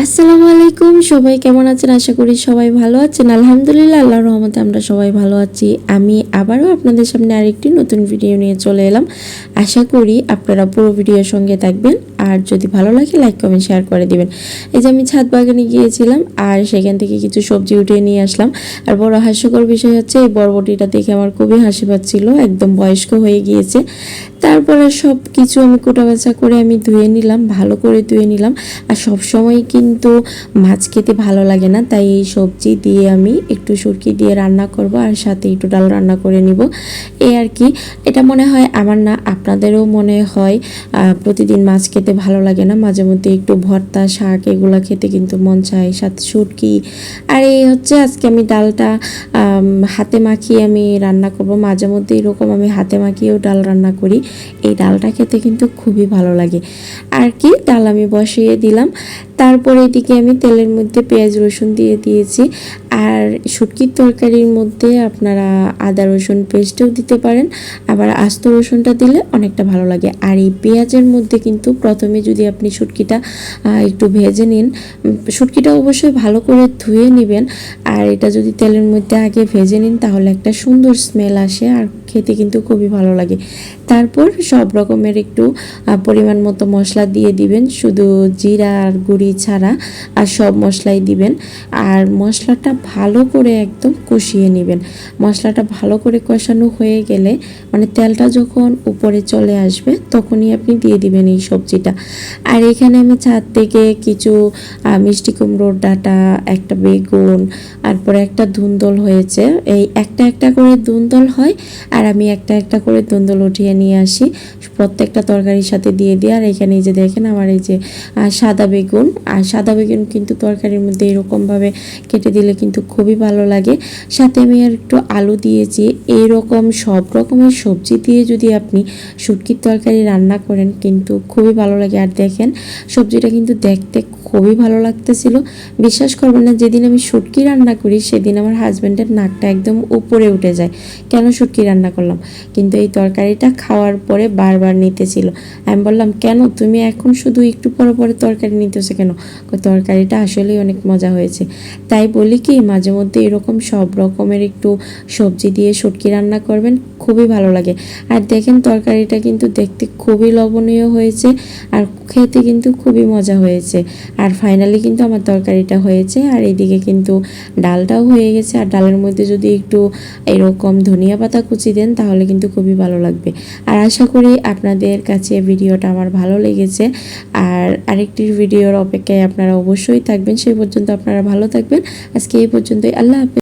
আসসালামু আলাইকুম, সবাই কেমন আছেন? আশা করি সবাই ভালো আছেন। আলহামদুলিল্লাহ, আল্লাহর রহমতে আমরা সবাই ভালো আছি। আমি আবারও আপনাদের সামনে আরেকটি নতুন ভিডিও নিয়ে চলে এলাম। আশা করি আপনারা পুরো ভিডিওর সঙ্গে থাকবেন, আর যদি ভালো লাগে লাইক কমেন্ট শেয়ার করে দিবেন। এই যে আমি ছাদ বাগানে গিয়েছিলাম আর সেখান থেকে কিছু সবজি উঠিয়ে নিয়ে আসলাম। আর বড় হাস্যকর বিষয় হচ্ছে এই বরবটিটা দেখে আমার খুবই হাসি পাচ্ছিল, একদম বয়স্ক হয়ে গিয়েছে। তারপরে সব কিছু আমি কোটাবাছা করে আমি ধুয়ে নিলাম, ভালো করে ধুয়ে নিলাম। আর সব সময় কিন্তু মাছ খেতে ভালো লাগে না, তাই এই সবজি দিয়ে আমি একটু শুটকি দিয়ে রান্না করব আর সাথে একটু ডাল রান্না করে নিব, এই আর কি। এটা মনে হয় আমার না, আপনাদেরও মনে হয় প্রতিদিন মাছ খেতে ভালো লাগে না, মাঝে মধ্যে একটু ভর্তা শাক এগুলো খেতে কিন্তু মন চায়, সাথে শুটকি। আর এই হচ্ছে আজকে আমি ডালটা হাতে মাখিয়ে আমি রান্না করব। মাঝে মধ্যে এরকম আমি হাতে মাখিয়েও ডাল রান্না করি, এই ডালটা খেতে কিন্তু খুবই ভালো লাগে আর কি। ডাল আমি বসিয়ে দিলাম, তারপরে এদিকে আমি তেলের মধ্যে পেঁয়াজ রসুন দিয়ে দিয়েছি। আর শুটকির তরকারির মধ্যে আপনারা আদা রসুন পেস্টও দিতে পারেন, আবার আস্ত রসুনটা দিলে অনেকটা ভালো লাগে। আর এই পেঁয়াজের মধ্যে কিন্তু প্রথমে যদি আপনি শুটকিটা একটু ভেজে নিন, শুটকিটা অবশ্যই ভালো করে ধুয়ে নেবেন। আর এটা যদি তেলের মধ্যে আগে ভেজে নিন তাহলে একটা সুন্দর স্মেল আসে আর খেতে কিন্তু খুবই ভালো লাগে। তারপর সব রকমের একটু পরিমাণ মতো মশলা দিয়ে দিবেন, শুধু জিরা আর গুঁড়ি ছাড়া আর সব মশলাই দিবেন। আর মশলাটা ভালো করে একদম কষিয়ে নেবেন। মশলাটা ভালো করে কষানো হয়ে গেলে, মানে তেলটা যখন উপরে চলে আসবে তখনই আপনি দিয়ে দিবেন এই সবজিটা। আর এখানে আমি ছাদ থেকে কিছু মিষ্টি কুমড়োর ডাঁটা, একটা বেগুন, তারপরে একটা ধুন্দল হয়েছে, এই একটা একটা করে ধুন্দল হয় আর আমি একটা একটা করে ধুন্দল উঠিয়ে নিয়ে আসি প্রত্যেকটা তরকারির সাথে দিয়ে দিই। আর এখানে এই যে দেখেন আমার এই যে সাদা বেগুন, আর সাদা বেগুন কিন্তু তরকারির মধ্যে এরকমভাবে কেটে দিলে কিন্তু খুবই ভালো লাগে। সাথে আমি আর একটু আলু দিয়েছি। এইরকম সব রকমের সবজি দিয়ে যদি আপনি শুটকির তরকারি রান্না করেন কিন্তু খুবই ভালো লাগে। আর দেখেন সবজিটা কিন্তু দেখতে খুবই ভালো লাগতেছিল। বিশ্বাস করবেন না, যেদিন আমি শুটকি রান্না করি সেদিন আমার হাজব্যান্ডের নাকটা একদম উপরে উঠে যায়, কেন শুটকি রান্না করলাম। কিন্তু এই তরকারিটা খাওয়ার পরে বারবার নিতেছিল। আমি বললাম, কেন তুমি এখন শুধু একটু পরে পরে তরকারি নিতেছো কেন? তরকারিটা আসলেই অনেক মজা হয়েছে। তাই বলি কি, মাঝে মধ্যে এরকম সব রকমের একটু সবজি দিয়ে শুটকি রান্না করবেন, খুবই ভালো লাগে। আর দেখেন তরকারিটা কিন্তু দেখতে খুবই লবণীয় হয়েছে আর খেতে কিন্তু খুবই মজা হয়েছে। আর ফাইনালি কিন্তু আমার তরকারিটা হয়েছে, আর এইদিকে কিন্তু ডালটাও হয়ে গেছে। আর ডালের মধ্যে যদি একটু এরকম ধনিয়া পাতা কুচি দেন তাহলে কিন্তু খুবই ভালো লাগবে। আর আশা করি আপনাদের কাছে ভিডিওটা আমার ভালো লেগেছে। আর আরেকটি ভিডিওর অপেক্ষায় আপনারা অবশ্যই থাকবেন। সেই পর্যন্ত আপনারা ভালো থাকবেন। আজকে এই পর্যন্তই, আল্লাহ হাফেজ।